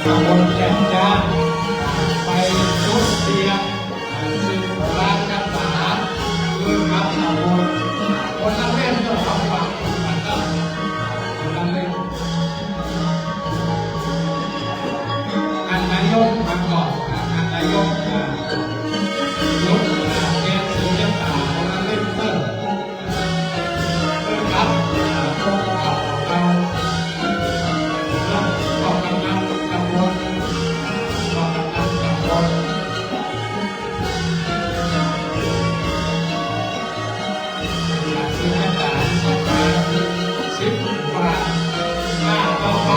ตำบลแก่นย่างไปชุดเตียงซึ่งร้านน้ำตาคือครับตำบลคนละเล่นก็ทำฟังกันก็คนละเล่นอันนายกมาก่อนอันนายกยกแกสีน้ำตาคนละเล่นเพิ่มครับพวกเราก็กำลังตำบลก็กำลังตำบล10 บาทต่อไป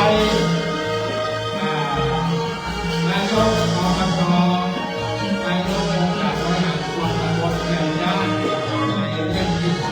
นายกอบตนายกองค์การบริหารส่วนตำบลแก่นย่างในเรื่องที่2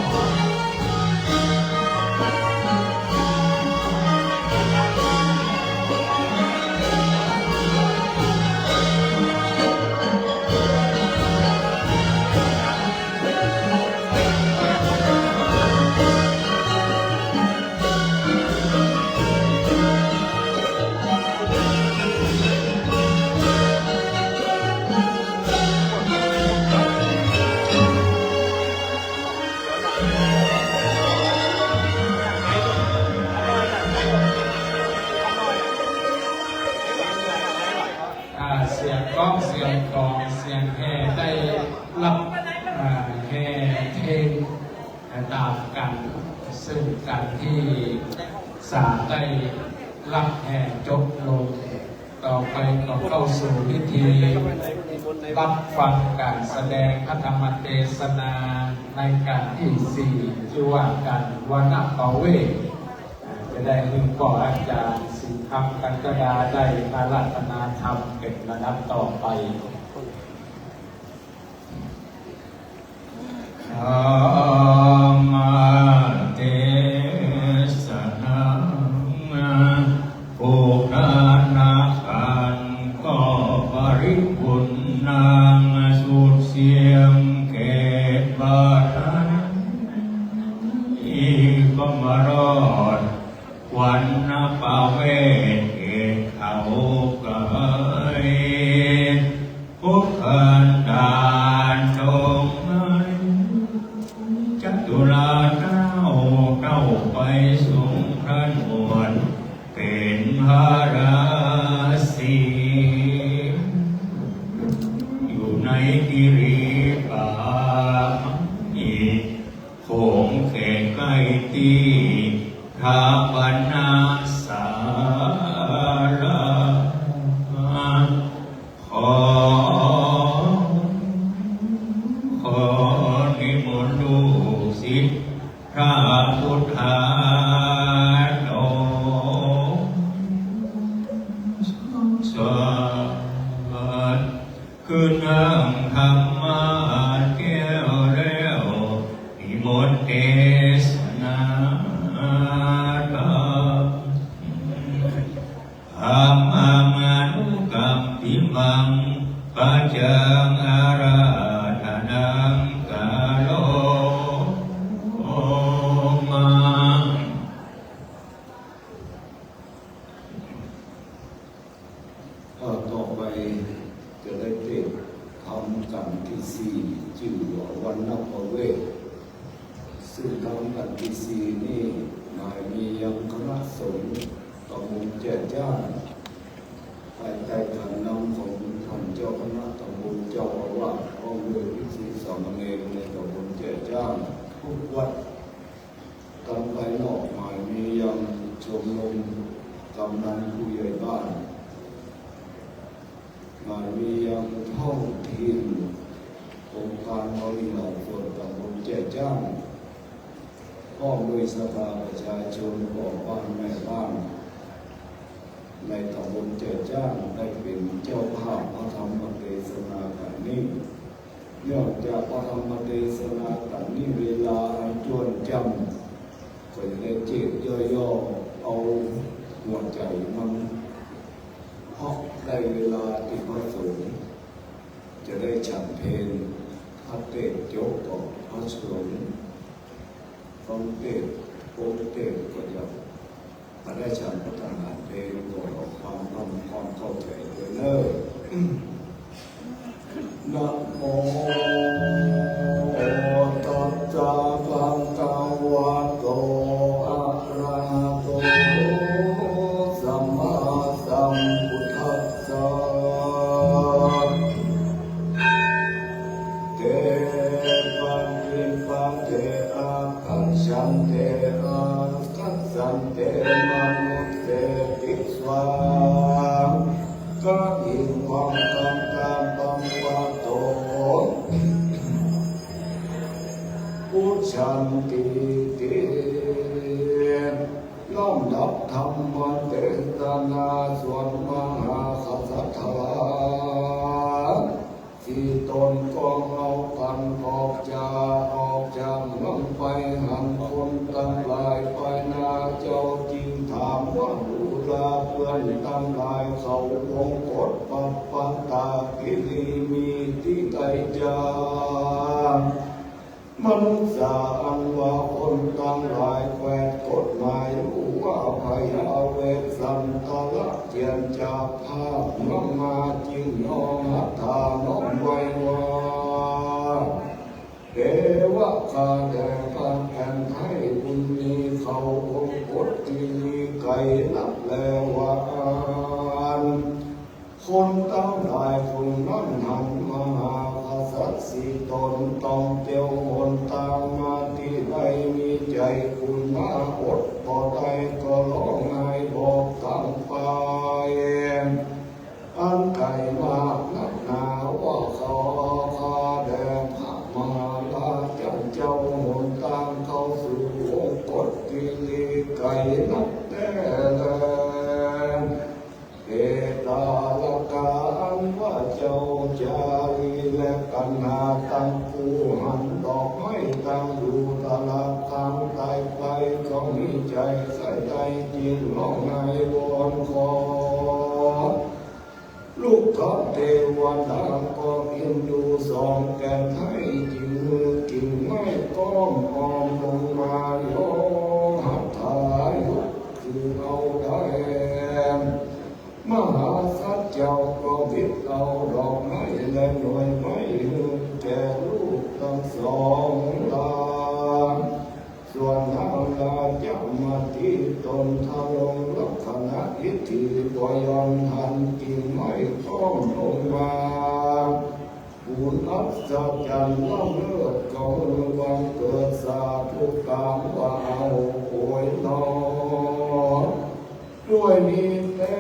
เสียงก้องเสียงกลองเสียงแห่ได้รับแห่เพลงตามกันซึ่งการที่3ได้รับแห่จบลงต่อไปก็เข้าสู่พิธีรับฟังการแสดงพระธรรมเทศนาในการที่4ชื่อว่าการวรรณปเวทจะได้หนึ่งก่ออาจารย์สิคำกันกดาได้อาราธนาธรรมเป็นระดับต่อไปธรรมเทศนาปุราณขันธ์ก็ปริปุณณังสุดเสียงเกศบาทันอีกมารอดวันนปเวทเกศเขาเกยพุทธันดานดงนั้นจัตุลาเจ้าไปสูงพระนวลเป็นพระราศีอยู่ในกิริป่าอีโขงเขตใกล้ตีทาปนาสาราขอนิมนต์ลูกศิษย์พระพุทธาโนสวัสดิ์คือนั่งธรรมะแก้วแล้วนิมนต์เทศนาธรรมานุกัมปิมังปัจจังอาราธนังกาโลมาต่อไปจะได้เทศทำกันที่4ชื่อว่าวันนปเวทซึ่งทำกันที่4นี่นายมียังคณะสงฆ์ตำบลแก่นย่างภายใต้การนำของท่านเจ้าคณะตำบลเจ้าอาวาสพร้อมด้วยภิกษุสามเณรในตำบลแก่นย่างทุกวัดตามภายนอกหมายมียังชมรมกำนันผู้ใหญ่บ้านหมายมียังท้องถิ่นองค์การบริหารส่วนตำบลแก่นย่างพร้อมด้วยสภาประชาชนพ่อบ้านแม่บ้านในตำบลแก่นย่างได้เป็นเจ้าภาพพระธรรมเทศนากันนี้เนื่องจากพระธรรมเทศนากันนี้เวลาจวนจำก็จะได้เจ็บย่อๆเอาหัวใจมันเพราะได้เวลาที่พระสงฆ์จะได้ฉันเพลพระเทศโจกต่อพระสงฆ์ฟังเทศโอเทศก็จะได้ฉันพระทหารเพลงก่อนออกความเข้า นะโมตัสสะภะคะวะโตอะระหะโตสัมมาสัมพุทธัสสะเตปังกิปังเตอะกัจฉันเตอะกัจสันเตมนุสเตปิสวาก็อิวังกังกังปัมปะโตพุทธันติเตน้อมดับธรรมเทศนาส่วนมหาสัทธาที่ตนก็เอากันออกจากน้องไปหันคนตั้งหลายไปนาเจ้าจริงถามว่าดูลาเพื่อนตั้งหลายเขาวงกดปัปปัตตากิริมีที่ใดจามมนุษย์สาอันว่าคนตั้งหลายแควดกฎหมายรู้ว่าพยาเวสสันตละเทียนจากภาพน้องมาจริงน้องหัตถาน้องไว้ว่าเทวะคาแด่พระแผ่นให้บุญมีเขาองค์กฎที่มีไก่นับแล้วว่าคนตั้งหลายคนนั้นหันมาหาพระสัตสีตนต้องเตียวหนตามมาที่ใดมีใจคุณมาอดพอได้ก็ร้องไห้บอกตั้งไปอันไก่มากนักหนาว่าเขาคาแด่พระมหาราชเจ้าหนตามเข้าสู่องค์กฎกิริไก่นับแต่เอตาลกาอันว่าเจ้าจารีและกันหาตั้งผู้หันดอกไม้ตั้งอยู่ตลาดทางตายไปก็มีใจใส่ใจจริงร้องไห้วอนขอลูกทัพเทวดาก็กินดูสองแก่ให้จริงมือกิ่งไม้ก้อมออมลงมาโยหัตถายกคือเอาได้มหาสัจเจ้าก็วิทย์เอาดอกไม้และหน่วยไม้แก่ลูกทั้งสองลาส่วนนางลาจะมาที่ตนทะลงลักษณะอิทธิก็ยอมทันกิ่งไม้ข้อมลงมาผู้นับสัจจันล้ำเลิศก็วังเกิดสาธุกรรมว่าเอาโอยนอด้วยนี้แต่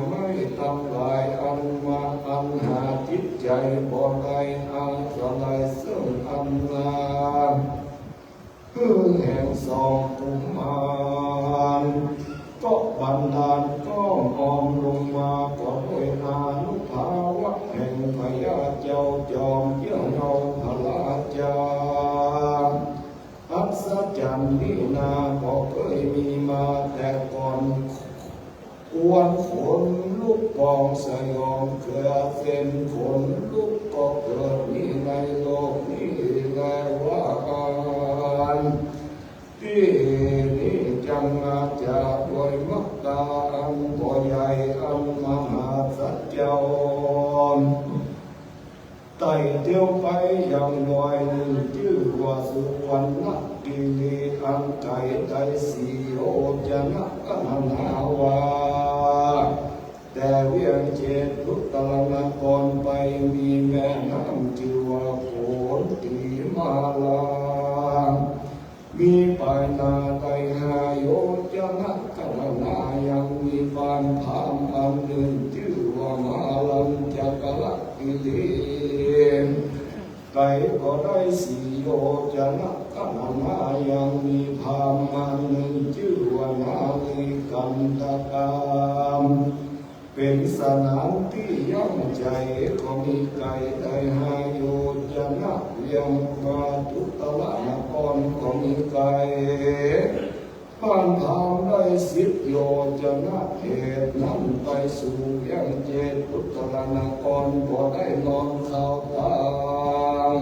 ไม่ทำลายอันมาอันหาจิตใจบ่ได้อันสลายซึ่งอันลาแห่งสองกุมารก็บันดาลก็มองลงมาก็ด้วยอานุภาวะแห่งพญาเจ้าจอมเยี่ยงเอาพระราชาอัศจรรย์นี่นาก็เคยมีมาแต่ก่อนอวนขนลูกปองสยองเกลือเส้นขนลูกก็เกิดนี่ในโลกนี้แล้วว่ากันที่นี่จังอาจากโดยมักตาอันบ่ใหญ่อันมหาสัจเจ้าไต่เที่ยวไปอย่างหน่อยหนึ่งชื่อว่าสุวรรณกิริอันไก่ไต่สีโอจะนักกันหาวาแต่เวียงเจตุตรนครไปมีแม่น้ำชื่อว่าโขนตีมาลามีปายนาไตหาโยจะนักกันนายังมีบานพามอันหนึ่งชื่อว่ามาลันจักรกิริไก่ก็ได้สีโยจะนักกันนายังมีพามอันหนึ่งชื่อว่านาลีกันตะกามเป็นสนามที่ย่อมใจก็มีไก่ได้หาโยจะนักเลี้ยงมาทุตละนครก็มีไก่ผ่านทางได้10 โยจะนักเหตุนั้นไปสู่ยังเจตุตละนครก็ได้นอนเข้าตาม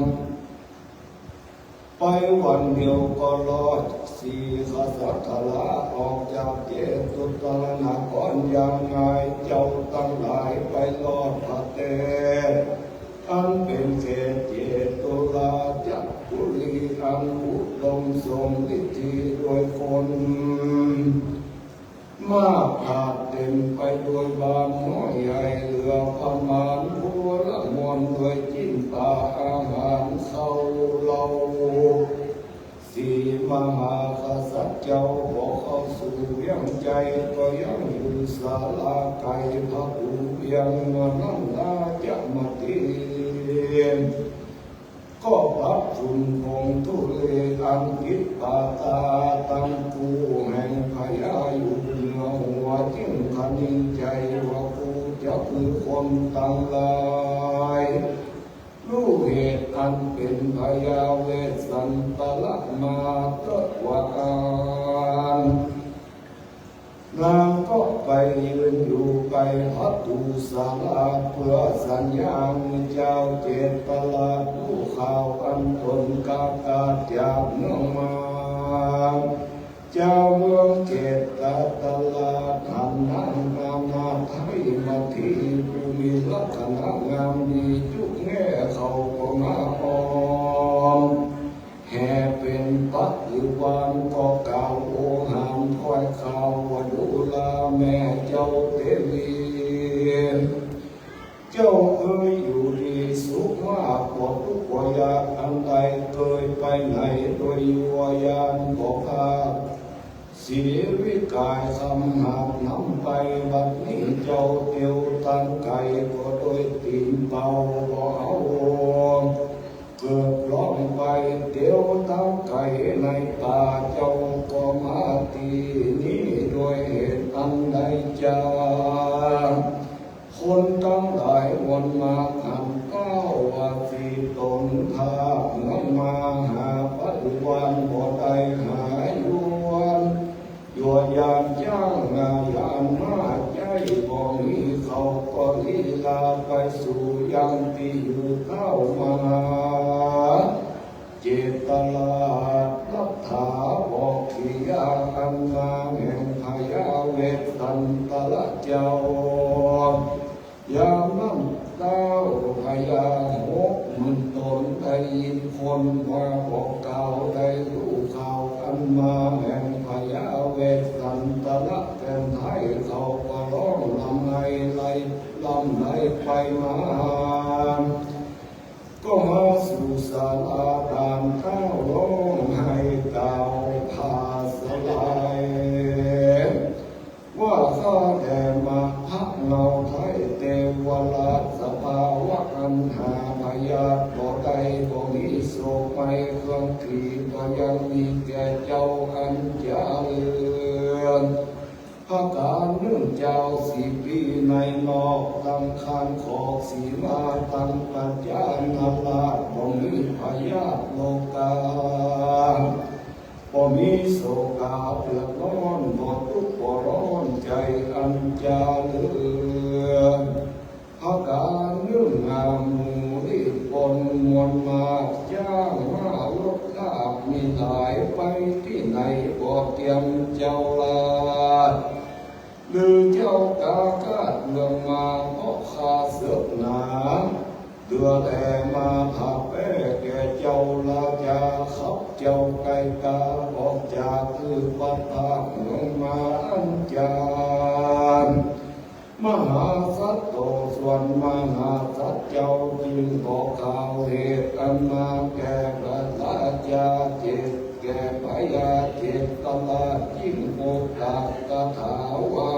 ไป ไปวันเดียวก็รอดสีขสัตถละออกจากเจตุตรนครยังไงเจ้าตั้งหลายไปรอดพระเตอันเป็นเขตเจตุราจักกุลีอันอุดมสมฤทธิ์โดยคนมากขาดเต็มไปด้วยบางน้อยใหญ่เหลือประมาณผู้ละมวลด้วยจิ้นตาอาหารเข้าเราสี่มหากษัตริย์เจ้าบอกเข้าสู่ยังใจก็ยังอยู่ศาลาไก่พระอุเบียงมานั่งนาจะมาตีก็ปรับชุนคงทุเลอันคิดปาตาตั้งกูแห่งพยาอยู่เหนือหัวจิ้งคันใจว่ากูจะคือคนตั้งหลายรู้เหตุอันเป็นพยาเวสสันตละมาตะวานนางก็ไปยืนอยู่ไปพัดตูศาลาเพื่อสัญญาเจ้าเจตลาผู้ข่าวอันตนกาตาจากเมืองมาเจ้าเมืองเจตลาหันนางงามนาไทยมาที่ผู้มีลักษณะงามดีจุกแง่เขาก็มาออมแห่เป็นปัจจุบันก็กล่าวโอหามคอยข่าวว่าดูลาแม่เจ้าเตวีเจ้าเคยอยู่ดีสุขมากกว่าทุกข์กว่ายากอันใดเคยไปไหนโดยยัวยานบอกพาเสียวิกายคำหาบนำไปบัดนี้เจ้าเตียวตั้งไก่ก็โดยตีนเบาบ่เอาเกิดร้องไปเตียวตั้งไก่ในป่าเจ้าก็มาตีนี้โดยเหตุอันใดจ้าคนตั้งหลายวนมาขันก้าวว่าสีตนทาเงินมาหาปัจจุบันบ่ได้หายวนยัวยามจ้างงานยามมาใจบ่มีเขาก็ลีลาไปสู่ยังที่อยู่เข้ามาเจตลาลัทธาบอกขียาอันงามแห่งพยาเวสสันตละเจ้ายามนั้นเต้าพยาหกมันตนได้ยินคนว่าบอกเก่าได้รู้ข่าวอันมาแห่งพยาเวสสันตละแทนไทยเขาก็ร้องลำไไหลไปมาก็มาสู่ศาลาดานเต้าร้องให้เก่าพาสลายว่าข้าแต่มาพักเงาไทยเทวราชสภาวะอันหาพยาบ่ได้บ่มีโศกไม่เครื่องขีก็ยังมีแก่เจ้าอันเจริญพระการเนื่องเจ้าสี่ปีในนอกตั้งคานขอกสีมาตั้งปัญญานาลาบ่มีพยาโลกาบ่มีโศกาเดือดร้อนบ่ทุกข์บ่ร้อนใจอันเจริญพระการเนื่องงามหมู่รีบปนมวลมาจ้างมาลดลาบมีหลายไปที่ไหนบ่เตรียมเจ้าลาหรือเจ้ากากาดเมืองมาเพราะข้าเสือกหนาเดือดแต่มาผับแแก่เจ้าลาจาขับเจ้าไก่ตาออกจากคือปัตตาลงมาอันจารมหาสัตโตส่วนมหาสัตเจ้าจึงบอกข่าวเหตุอันมาแก่พระราชาเจตแก่พยาเจตลายิ่งโอกาสกถาวา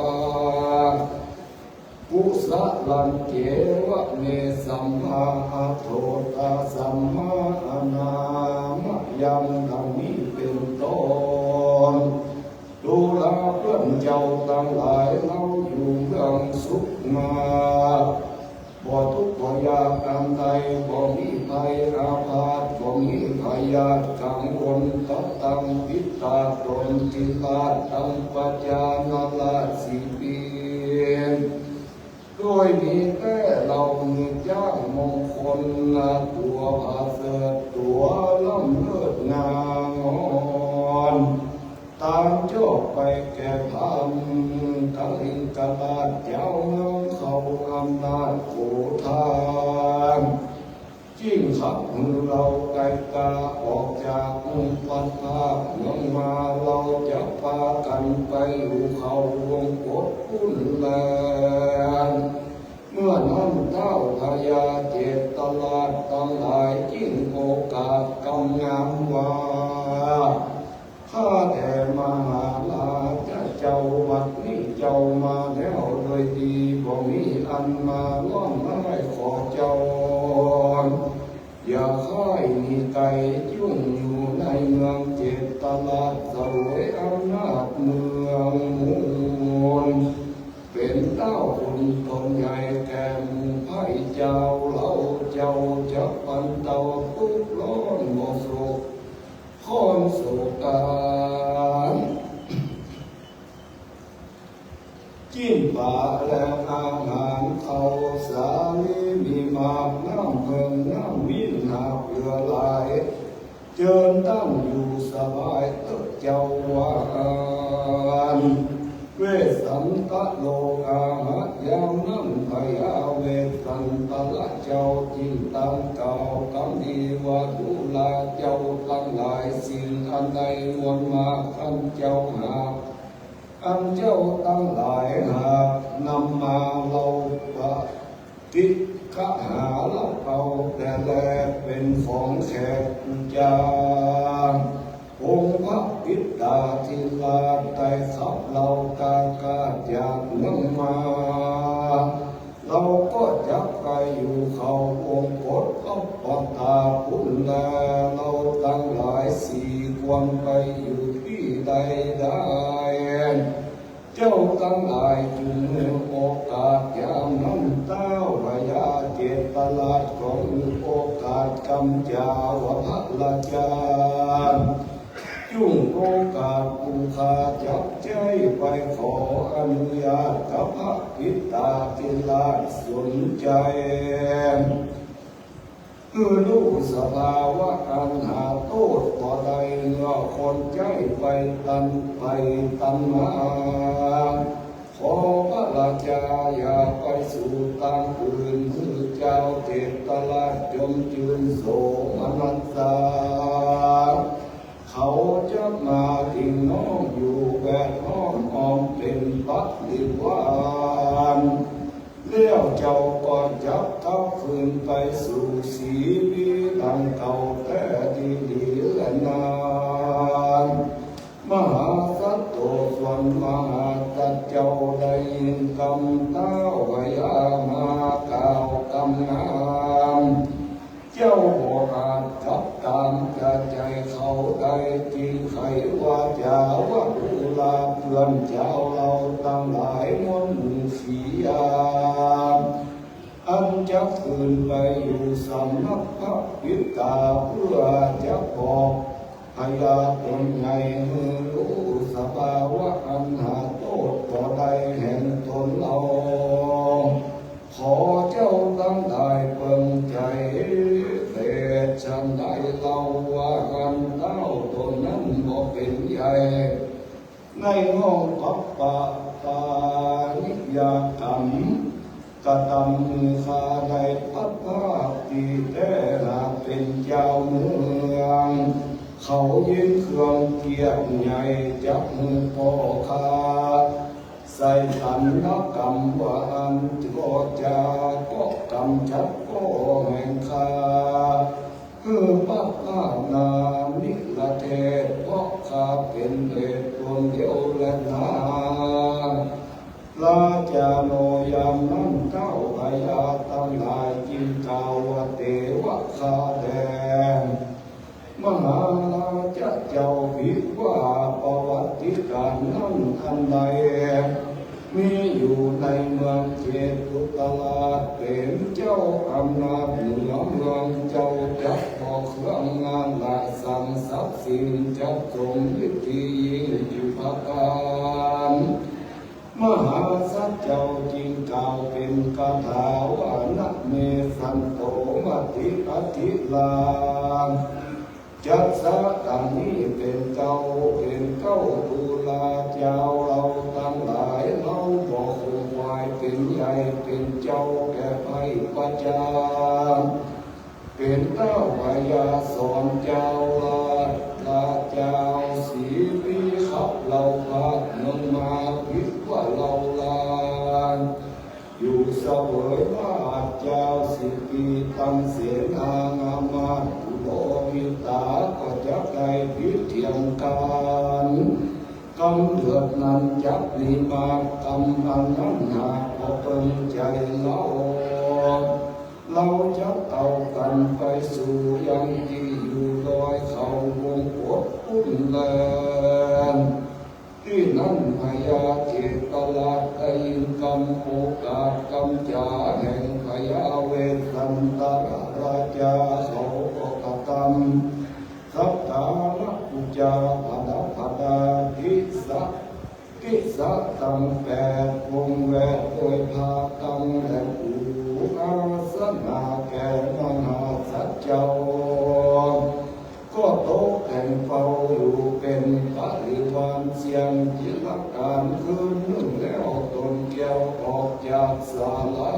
ปุสะลันเจวะเมสัมมาโทตาสัมมาอนามยังดังนี้เป็นต้นดูแลเพื่อนเจ้าทั้งหลายเราอยู่เมืองสุขมาบ่ทุกข์บ่ยากอันใดบ่มีภัยอาพาธบ่มีพยาธิกังวลตังพิตาตนติลาตังปัจจานาลาสีปี โดยมีแต่เรามีจ้างมงคลตัวผาเสดตัวล้ำเลิศงามตามโจกไปแก่พามกัลิงกลาดเจ้าเมืองเขาอำนาจโขทานยิ่งขับเราไกลกาออกจากปัดภาคเมืองมาเราจะพากันไปอยู่เขาวงกดพุ่นแลนเมื่อนั้นเท้าพญาเจตตลาดตั้งหลายยิ่งโอกาสกำงามว่าข้าแต่มหาลาจะเจ้าวัดนี้เจ้ามาแล้วโดยดีบ่มีอันมาล้อมไม้ขอเจ้าอย่าค่อยมีไก่ยุ่งอยู่ในเมืองเจตตลาดสวยอำนาจเมืองมูลเป็นเต้าคนตนใหญ่แก่หมู่ไพ่เจ้าเล่าเจ้าจะปันเต้าทุกร้อนบ่สุขค้อนโศกจิ้มป่าแล้วอาหารเขาสาลีมีมากน้ำเมืองน้ำวินหาเพื่อลายเจิญตั้งอยู่สบายเติบเจ้าวานเวสันตะโลกาหะยามนั้นพยาเวสันตะละเจ้าจินตังเก่ากำดีว่าดูลาเจ้าตั้งหลายสิ่งอันใดมวลมาอันเจ้าหาอันเจ้าตั้งหลายหากนำมาเราปฏิฆะหาเราเอาแต่แลเป็นของแขกจางองค์พระปิตาทิลาได้ขับเรากากาจากเมืองมาเราก็จะไปอยู่เขาองค์กฎอัปปตาพุนแลเราตั้งหลายสี่ควรไปอยู่ที่ใดได้เจ้าตั้งหลายจึงโอกาสยามนั้นเต้าพญาเจตตลาดของโอกาสกำจาวพระราชาจุ่งโอกาสภูคาจับใจไปขออนุญาตกับพระปิตาทิลาสนใจลูกสภาวะอันหาโทษต่อใดเมื่อคนใจไปตันมาขอพระราชาอย่าไปสู่ทางอื่นคือเจ้าเจตตลาดจงจืนโสมนัสสาเขาจะมาทิ้งน้องอยู่แวดล้อมอ้อมเป็นปัจจิวานเลี้ยวเจ้าก่อนจับทับคืนไปสู่สีบีดังเก่าแต่ดีดีและนานมหาสัตโตส่วนมหาสัตเจ้าได้ยินคำเต้าพยามาเก่ากำงามเจ้าบอกอาจจับตามกระใจเขาได้จริงใครว่าจะว่าดูลาเพื่อนเจ้าเราตั้งหลายมนต์ฝียาอันจะคืนไปอยู่สำนักพระปิตาเพื่อจะบอกพยาตนไงมือรู้สภาวะอันหาโทษต่อใดแห่งตนเราขอเจ้าตั้งได้เปิงใจเถิดฉันได้เล่าว่ากันเต้าตนนั้นบ่เป็นใหญ่ในห้องปัปปะตานิยกรรมกระทำมือคาได้พัดภาคตีแต่หากเป็นเจ้าเมืองเขายืนเครื่องเกียรติใหญ่จับมือพ่อคาใส่ขันนักกรรมว่าอันก็จาก็กรรมชัดก็แห่งคาคือปัปปะนานิละเทศเพราะข้าเป็นเดชดวงเดียวและนาลาจาโนยามนั้นเจ้าพญาตั้งหลายจินกาวเทวะคาแดงมหาลาจะเจ้าผิดว่าประวัติการนั้นอันใดมีอยู่ในเมืองเจตุตลาดเป็นเจ้าอำนาจเหนือเมืองเจ้าจับพอเครื่องงานหลายสั่งทรัพย์สินจัดส่งวิธียิ่งอยู่ภาการ มหาสัจเจ้าจริงกล่าวเป็นคาถาว่านะเมสันโตมติอธิลาจัตสะตังนี้เป็นเก้าตุลาเจ้าเราทั้งหลายเราบอกวายเป็นใหญ่เป็นเจ้าแก่ไพปัจจาเป็นเจ้าพญาสอนเจ้าลาเจ้าสีปีขับเราพาเมืองมาพิษว่าเราลาอยู่เสวยว่าเจ้าสิปีตังเสนางามาโลมิตาก็จะได้พิเทียงกันกำเดือดนั้นจักมีมากำอันนั้นหากพอเป็นใจเราจะเอากันไปสู่ยังที่อยู่ลอยเขาวงปวดอุ่นแรงที่นั้นพญาเจตลาดได้ยินคำโอกาสคำจ่าแห่งพญาเวสสันตราชาเขาก็กรรมสัพพะอุจจาภดาภดาทิสัตตังแปดวงแวดโดยภาตังและอุอาสนาแก่มหาสัจเจ้าก็ตกแต่งเฝ้าอยู่เป็นปริวารเสียงจิตการคืนนึ่งแล้วตนเกี่ยวออกจากศาลา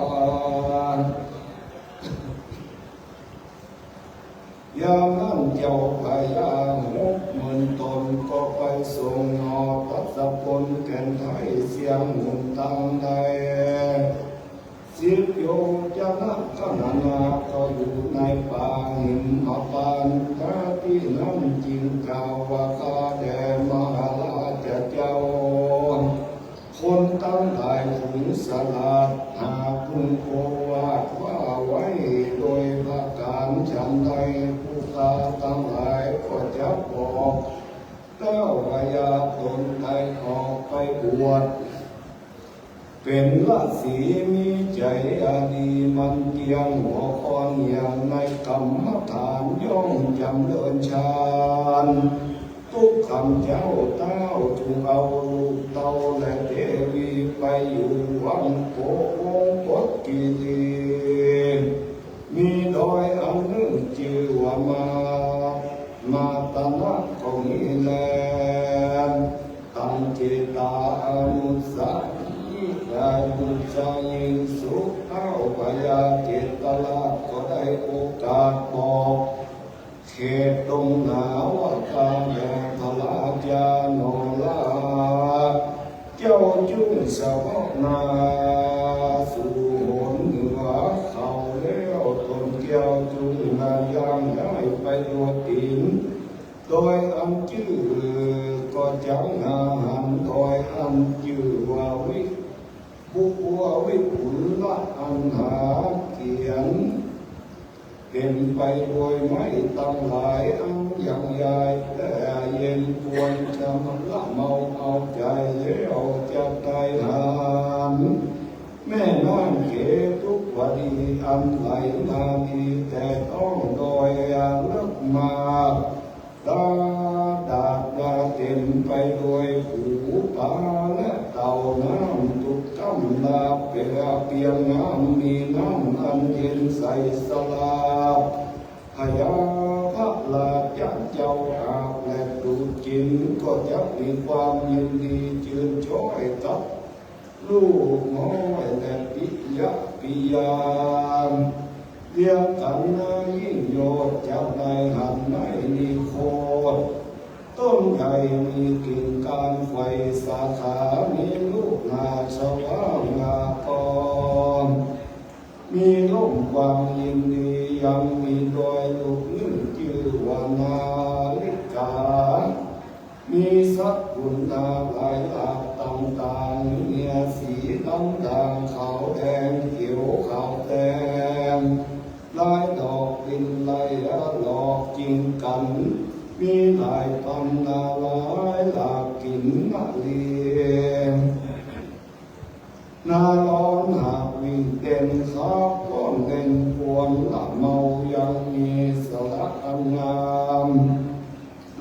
ยามนั้นเจ้าพญา60,000 ตนก็ไปส่งนอทัศพลแก่นไทยเสียงหมุนตังใดสิบโยจะนักขนานาก็อยู่ในป่าหิมพานต์ที่นั้นจริงกล่าวว่าข้าแด่มหาราชเจ้าคนตั้งหลายถึงสลาดหาพึงโอวาทว่าไว้โดยพระการฉันใดผู้ตาตั้งหลายก็จะบอกเจ้าพญาตนใดออกไปบวชเป็นราศีมีใจอาดีมันเกียงหัวคอนอย่างในกรรมฐานย่อมจำเดินฌานทุกคำเจ้าเต้าถูกเอาลูกเต้าและเทวีไปอยู่วังโกวงกฎกิลีมีดอยอันหนึ่งชื่อว่ามาตนะก็มีแลตั้งจิตตาอนุสาได้บุญใจยิ่งสุขเข้าพญาเจตลาก็ได้โอกาสบอกเขตตรงหนาว่าการแห่งพระราชาโนราเจ้าจุ้งสะพกนาสู่หนเหนือเขาแล้วตนเกี่ยวจุ้งนายางได้ไปตัวตินโดยอันชื่อก็จังอาหันโดยอันชื่อว่าผู้วิปุลละอันหาเขียนเป็นไปโดยไม่ตั้งหลายอันอย่างใหญ่แต่เย็นควรจะละเมาเอาใจแล้วจะได้หานแม่น้ำเกตุกวดีอันไหลมาดีแต่ต้องโดยเลิกมาดาเต็มไปด้วยผูปลาและเต่าน้ำทุกคำลาเปียงน้ำมีน้ำอันเย็นใสสลาพญาพระราชเจ้าอาบและดูจินก็จะมีความยินดีชื่นชอยกับลูกน้อยและปิยาเรียกกันยิ่งโยดจากในหันไม่มีโคตรต้นใหญ่มีกิ่งก้านไฟสาขามีลูกนาสว่างงากรมีร่มความยินดียังมีดอยลูกนึ่งชื่อว่านาลิกามีสักกุณาหลายหลากต่างๆเมียสีดำด่างขาวแดงเขียวขาวแดงลายดอกบินไล่หลอกจริงกันมีหลายพันนาหลายหลากกินมาเลียงนาร้อนหากวิ่งเต้นข้าก้อนเด่นปวนละเมายังมีสระอันงาม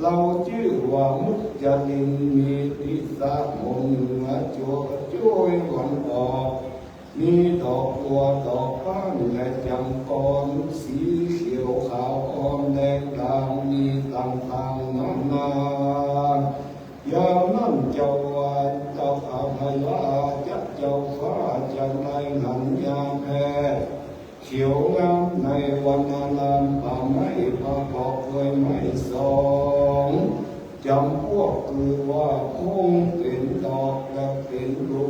เราชื่อว่ามุจลินมีทิศมงเหนือจัวจุ ยวันออกมีดอกบัวดอกบ้านและจำกรสีเขียวขาวอ่อนแดงดำมีต่างๆนานายามนั้นเจ้าวันเจ้าอาภยาจักเจ้าฟ้าจังไรหันยามแพ้เขียวงามในวันนานป่าไม้พาปอกด้วยไม้สองจำพวกคือว่าคงเป็นดอกและเป็นลู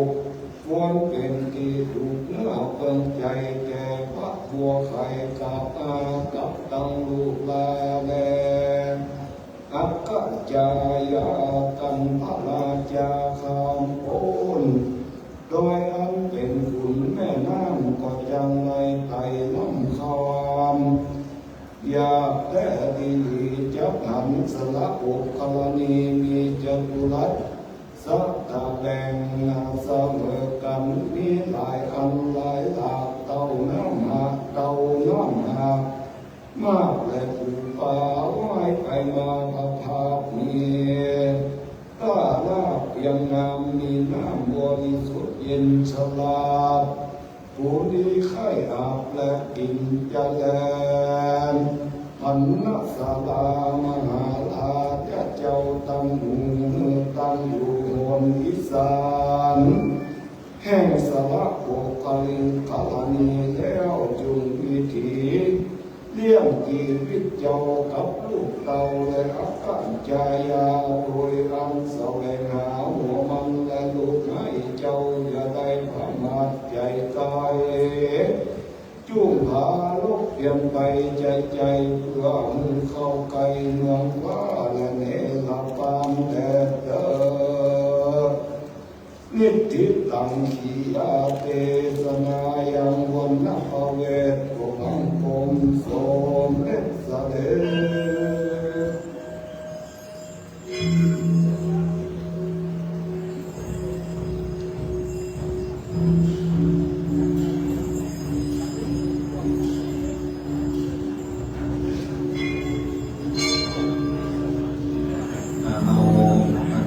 กวนเป็นที่ถูกเนื้อเปิงใจแก่พระบัวไข่กับกับตังลูกลาแลอักขจายากันพระราชาคำโอนโดยอันเป็นขุนแม่น้ำก็ยังในไต่น้ำคำอยากแต่ดีจับหันสละอกกรณีมีจตุรัสสักตาแบ่งเสมอกันมีหลายอันหลายหลากเต่าน้ำหักเต่าน้ำหักมากและผูกป่าไว้ไปมาพระภาพมีตาลาบยังงามมีน้ำบริสุทธิ์เย็นฉลาดผู้ดีไข้อาบและกินจะแลนพันนักศาลามหาลาจะเจ้าตั้งอยู่บนอีสานแห่งสละโอกาลิงกาลานีแล้วจุงวิถีเลี้ยงชีวิตเจ้ากับลูกเต่าและอักขันจายาโดยอันแสวงหาหัวมันและลูกให้เจ้าอย่าได้ประมาทใจกายจุ่มพาลูกเปลี่ยนไปใจเพื่อมือเข้าไกลเมืองฟ้าและเนรปามแดดเดินนิติตังขีอาเตสนายังวันนภเวทโกหังคมโสมเล็ดสะเด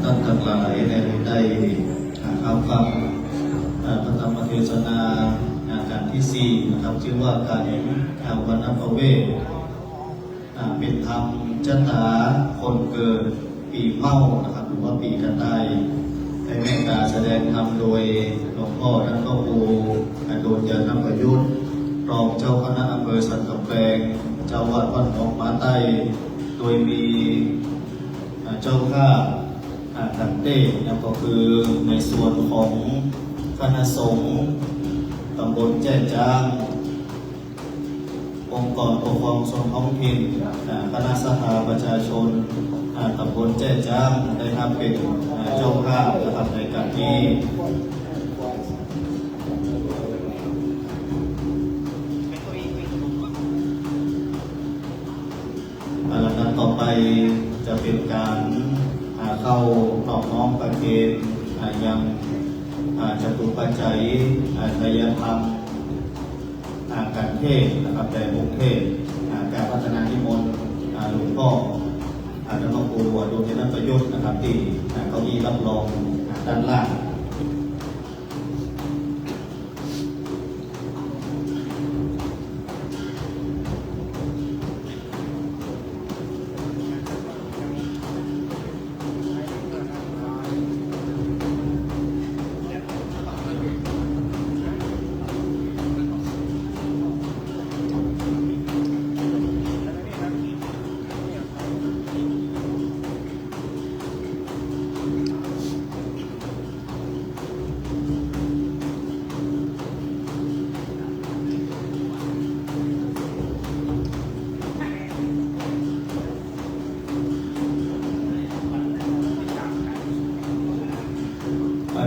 ท่านทั้งหลายได้เข้าฟังพระธรรมเทศนาการที่4นะครับชื่อว่าการวันนภเวทเป็นธรรมชะตาคนเกิดปีเมานะครับหรือว่าปีกระต่ายในเมตตาแสดงธรรมโดยหลวงพ่อท่านพระครูโดนยันนประยุทธ์รองเจ้าคณะอำเภอสันกำแพงเจ้าวัดวัดหนองม้าใต้โดยมีเจ้าข้าตังเต้ก็คือในส่วนของคณะสงฆ์ตำบลแจ้จ้างองค์กรปกครองส่วนท้องถิ่นคณะสหประชาชนตำบลแจ้จ้างได้ทำเป็นเจ้าภาพนะครับในการนี้ลำดับต่อไปจะเป็นการเข้าตอบน้อมประเคนยังจตุปัจจัยทายธรรมการเทศนะครับแต่องค์เทศการพัฒนานิมนต์หลวงพ่อท่านพระครูโดยท่านประยุทธ์นะครับที่เก้าอี้รับรองด้านล่าง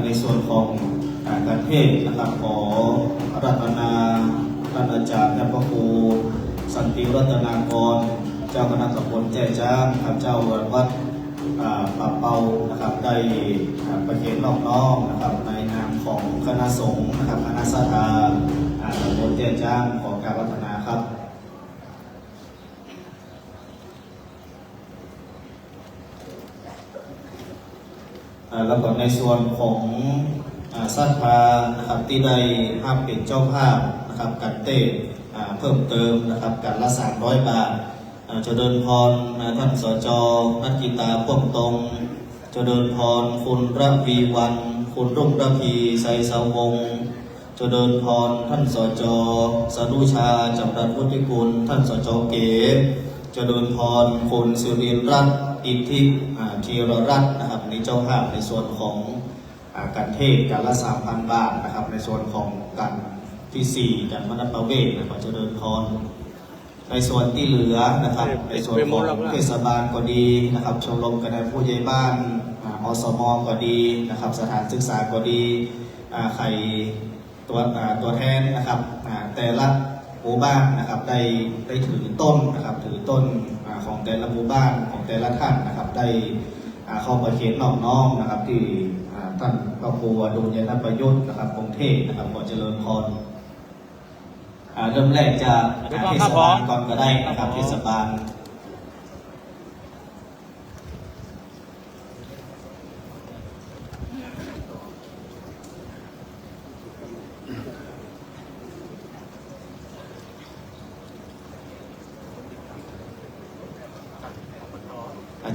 ในส่วนของการเทศนะครับขอรัตนาท่านอาจารย์ท่านพระครูสันติรัตนากรเจ้าคณะตำบลแจ้จ้างครับเจ้าวัดป่าเปานะครับได้ประเคนนอบน้อมนะครับในนามของคณะสงฆ์นะครับคณะสัทธาตำบลแจ้จ้างขอการรัตนาครับแล้วก็ในส่วนของ ศรัทธานะครับที่ได้ห้ามเป็นเจ้าภาพนะครับการเต้เพิ่มเติมนะครับการละ300 บาทเจริญพรท่านสจนักกีตาพวกตรงเจริญพรคุณระวีวันคุณรุ่งระพีไสสาวงศ์เจริญพรท่านสจสรุชาจำรัดวุฒิกุลท่านสจเก๋เจริญพรคุณสิริรัตน์อิทธิธีรรัตน์นะครับในเจ้าภาพในส่วนของการเทศการละ 3,000 บาทนะครับในส่วนของการที่4การมณประเวศนะครับเจริญพรในส่วนที่เหลือนะครับในส่วนของเทศบาลก็ดีนะครับชมรมกระดานผู้ใหญ่บ้านอสมก็ดีนะครับสถานศึกษาก็ดีใครตัวแทนนะครับแต่ละหมู่บ้านนะครับได้ถือต้นนะครับถือต้นของแต่ละหมู่บ้านของแต่ละท่านนะครับได้เข้าประเคนน้องๆนะครับที่ท่านพระครูอดุลยนประยุทธ์นะครับกรุงเทพนะครับขอเจริญพรเริ่มแรกจะเทศบาลก่อนก็ได้นะครับเทศบาล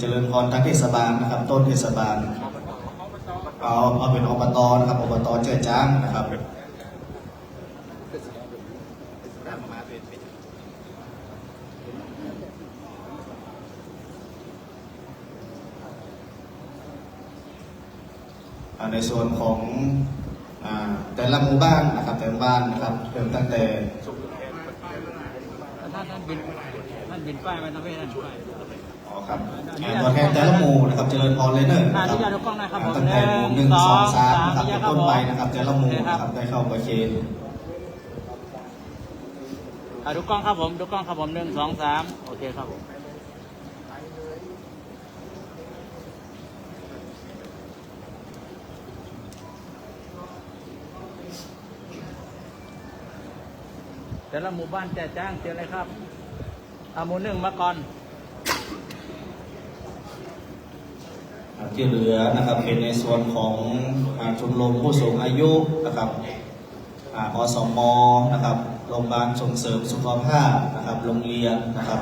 เจริญพรทางเทศบาลนะครับต้นเทศบาลเอาเป็นอบตนะครับอบตเจ้าจ้างนะครับในส่วนของแต่ละหมู่บ้านนะครับแต่ละบ้านนะครับเริ่มตั้งแต่ท่านบินป้ายไปนะพี่ท่านป้ายครับตัวแทนแต่ละหมู่นะครับเจริญพรเลยเนอร์นะครับตั้งแต่หมู่1 2 3นะครับเป็นต้นไปนะครับแต่ละหมู่นะครับได้เข้าประเคนดูกล้องครับผมดูกล้องครับผม1 2 3โอเคครับผมแต่ละหมู่บ้านแจ้จ้างเจออะไรครับหมู่1มาก่อนที่เหลือนะครับเป็นในส่วนของชมรมผู้สูงอายุนะครับอสมนะครับโรงพยาบาลส่งเสริมสุขภาพนะครับโรงเรียนนะครับ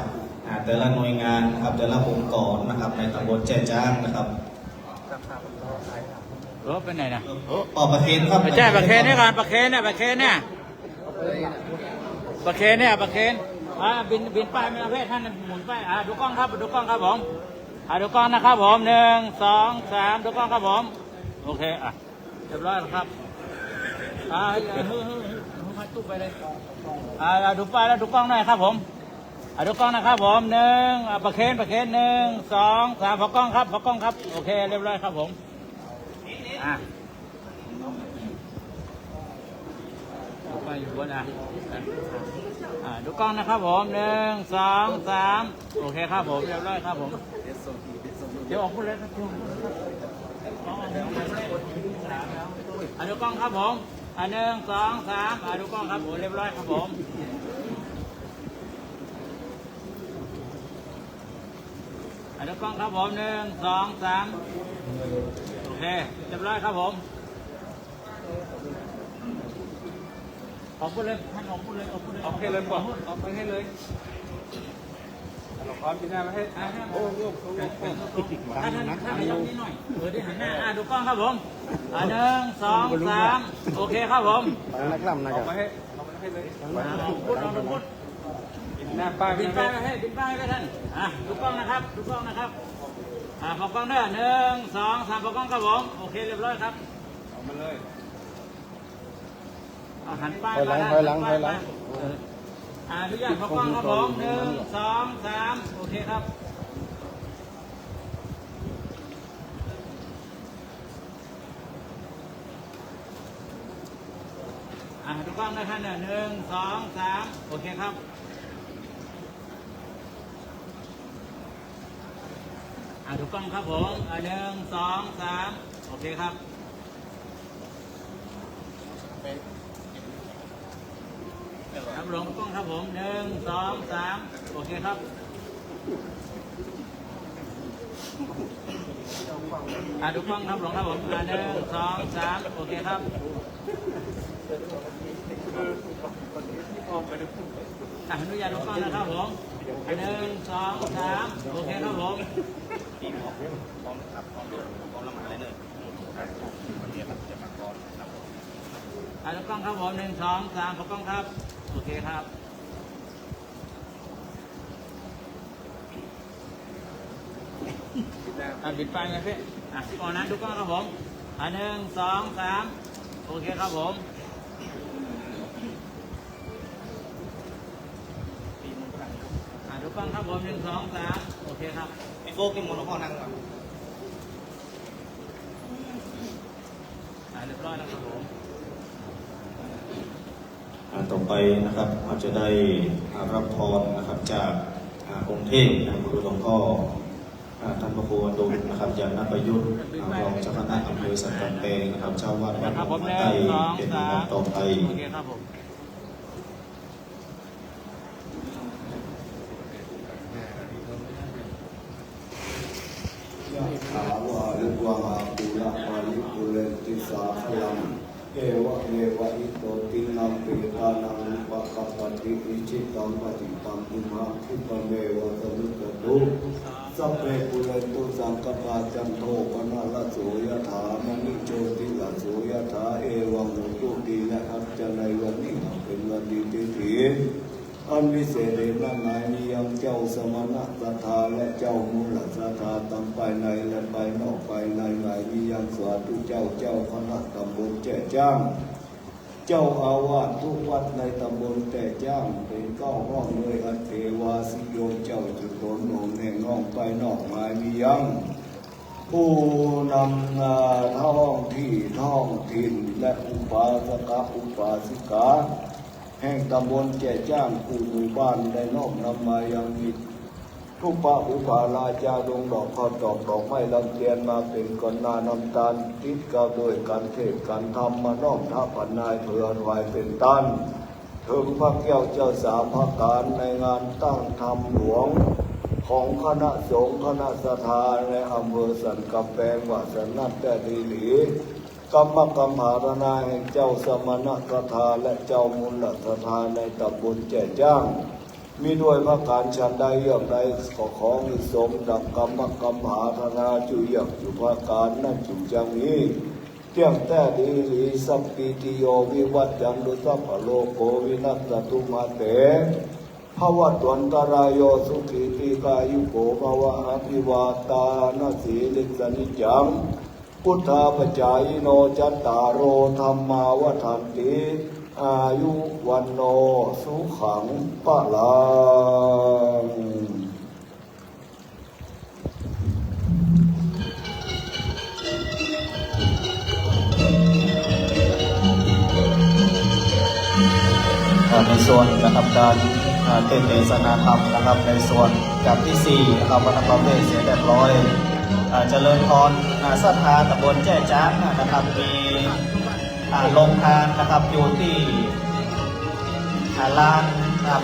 แต่ละหน่วยงานนะครับแต่ละองค์กรนะครับในตำบลแจ้จ้างนะครับเป็นไหนนะประเคนครับไม่ใช่ประเคนนี่การประเคนเนี่ยประเคนเนี่ยประเคนเนี่ยประเคนบินป้ายไม่ประเภทท่านหมุนป้ายดูกล้องครับดูกล้องครับผมดูกล้องนะครับผม1 2 3ดูกล้องครับผมโอเคเรียบร้อยครับให้ตุ๊บไปเลยดูป้ายแล้วดูกล้องหน่อยครับผมดูกล้องนะครับผม1ประเคน1 2 3พอกล้องครับพอกล้องครับโอเคเรียบร้อยครับผมดูป้ายอยู่บนดูกล้องนะครับผม1 2 3โอเคครับผมเรียบร้อยครับผมเดี๋ยวออกพูดเลยครับดูกล้องครับผม1 2 3ดูกล้องครับผมเรียบร้อยครับผมดูกล้องครับผม1 2 3โอเคเรียบร้อยครับผมออกพูดเลยท่านออกพูดเลยออกพูดเลยออกให้เลยก่อนออกไปให้เลยพร้อมกินได้ไหมให้โอ้โหท่านให้ยกนิดหน่อยได้หันหน้าดูกล้องครับผม1 2 3โอเคครับผมนักล่ำนะครับออกไปให้เลยพูดบินป้ายไปท่านดูกล้องนะครับดูกล้องนะครับพอกล้องด้วย1 2 3พอกล้องครับผมโอเคเรียบร้อยครับออกมาเลยหันป้ายมาถอยหลังทุกอย่างพอกล้องครับผม1 2 3โอเคครับทุกกล้องได้ท่าน1 2 3โอเคครับทุกกล้องครับผม1 2 3โอเคครับครับลงกล้องครับผม1 2 3โอเคครับ ดูกล้องครับหลวงครับผม1 2 3โอเคครับอนุญาตดูกล้องนะครับผม1 2 3โอเคครับผมดูกล้องครับผม1 2 3ขอกล้องครับโอเคครับปิดไฟไงพี่ก่อนนั้นดูกล้องครับผม1 2 3โอเคครับผมดูกล้องครับผม1 2 3โอเคครับพี่โฟกินหมดแล้วพ่อนั่งก่อนเรียบร้อยแล้วครับผมต่อไปนะครับเราจะได้รับพรนะครับจากองค์เทพนะหลวงพ่อท่านพระครูอดุลนะครับจากนักประยุทธ์รองเจ้าคณะอำเภอสันกำแพงนะครับเจ้าวาดวัดหนองมะไต้เป็นลำดับต่อไปยะถาวาริวหาปุระปาริปุเรนติสาคลังเอวะเมวะอิโตตินังปิตานังอุปกัปปติอิจิตังปฏิตังตุมหังคิปะเมวะสมิจจตุสัพเพปุเรนตุสังกปาจันโทปนะละโสยถามณิโชติละโสยถาเอวังมุตุติและอัจจในวันนี้เป็นวันดีที่ถีอันวิเศษในนั้นนายนิยังเจ้าสมณะศรัทธาและเจ้ามูลศรัทธาตั้งภายในและภายนอกภายในนายนิยังสาธุเจ้าคณะตำบลแจ้จ้างเจ้าอาวาสทุกวัดในตำบลแจ้จ้างเป็นเก้าห้องด้วยอันเทวาสิโยเจ้าจุดโตนหนแห่งห้องภายนอกนายนิยังผู้นำท้องที่ท้องถิ่นและอุปาสกอุปาสิกาแห่งตำบลแจ้จ้างผู้หมู่บ้านได้น้อมนำมายังมิตรทุกปะอุปาราจาดงดอกข้าวดอกไม้ลำเทียนมาเป็นก่อนนาน้ำตาลติดกับโดยการเทศการทำมาน้อมท้าพันนายเพื่อถวายเป็นตันถึงพระแก้วเจ้าสามพระการในงานตั้งธรรมหลวงของคณะสงฆ์คณะสถาในอำเภอสันกำแพงวัดสันนันแต่ดีหลีกรรมหารนาแห่งเจ้าสมณศรัทธาและเจ้ามูลศรัทธาในตำบลแจ้จ้างมีด้วยพระการฉันใดเยื่อใดขอมีสมดังกรรมหารนาจุยกจุภาการนั่นจุจังนี้เที่ยงแต่ดีหลีสัพพิติโยวิวัตยังดุสัพพโลโกวินัสตุมาเตภวัตวันตรายโยสุขีติกายุโกภวะอภิวาตานาสีลิสนิจังพุทธาปจายโนจัตตารโอธรรมาวทันติอายุวันโนสุขังปะลังในส่วนนะครับการเทศนาธรรมนะครับในส่วนกับที่4นะครับวันประเภทเสียเรียบร้อยเจริญพรศรัทธาตำบลแจ้จ้างนะครับมีโรงทานนะครับอยู่ที่ลาน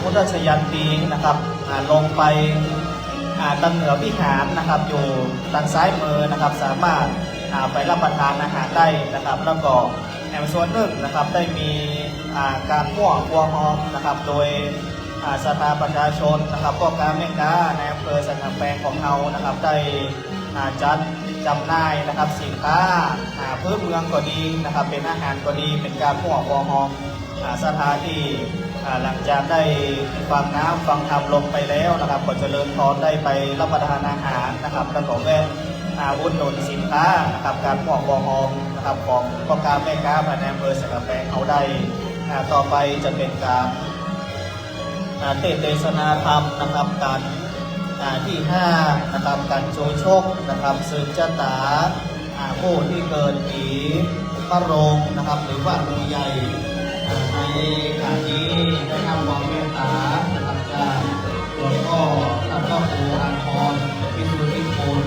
พุทธชยันตีนะครับลงไปทางเหนือวิหารนะครับอยู่ทางซ้ายมือนะครับสามารถไปรับประทานอาหารได้นะครับแล้วก็ในส่วนหนึ่งนะครับได้มีการมั่วบัวหอมนะครับโดยสถาประชาชนนะครับก็การแม่ค้าในอำเภอสันกำแพงของเรานะครับได้จัดจำหน่ายนะครับสินค้าพื้นเมืองก็ดีนะครับเป็นอาหารก็ดีเป็นการมั่วบัวหอมสถานที่หลังจากได้ฟังน้ำฟังธรรมลงไปแล้วนะครับก็เจริญพรได้ไปรับประทานอาหารนะครับแล้วก็แวะอุดหนุนสินค้านะครับการมั่วบัวหอมนะครับของพ่อค้าแม่ค้าภายในอำเภอสันกำแพงเขาได้ต่อไปจะเป็นการเทศนาธรรมนะครับการที่5นะครับการโชว์โชคนะครับสืบชะตาผู้ที่เกิดปีพระโรงนะครับหรือว่าผู้ใหญ่ในการนี้ได้ทำความเมตตานะครับจากหลวงพ่อท่านพ่อครูอัญพรพิสุทธิคุณ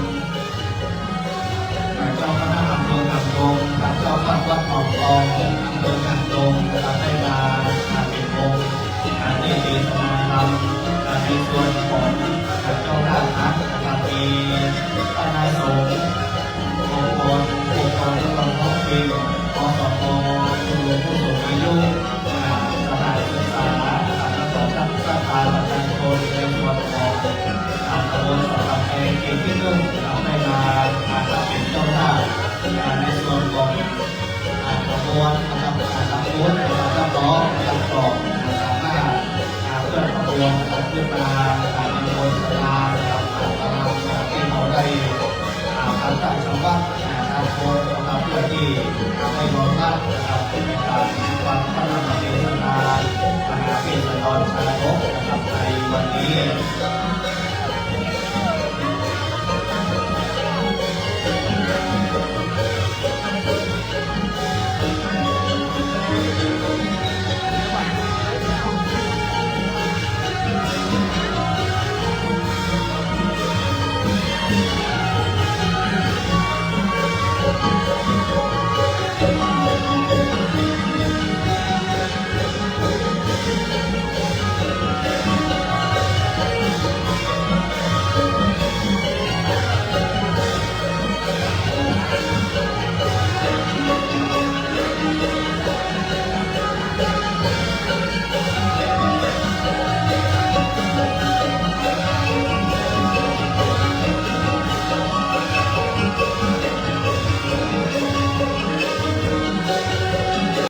เจ้าคณะอำเภอหางดงเจ้าวัดหนองทองอำเภอหางดงนะครับได้มาเป็นองค์เทศนาธรรมในส่วนของเจ้าหน้าที่นะครับมีคณะสงฆ์ ยุสถานศึกษาและต่อจากสถานประชาชนในส่วนของตำบลสังคมเองที่เริ่มได้มาเป็นเจ้าหน้าในส่วนของขบวนนะครับขบวนนะครับร้องนะครับกรอบสามารถเพื่อขบวนขึ้นมาในบนสะพานนะครับที่เราได้ทำจากชาวบ้านนะครับโพสนะครับเพื่อที่ให้รองรับนะครับเป็นการฟังพระธรรมเทศนามหาเทศนรชาดกนะครับในวันนี้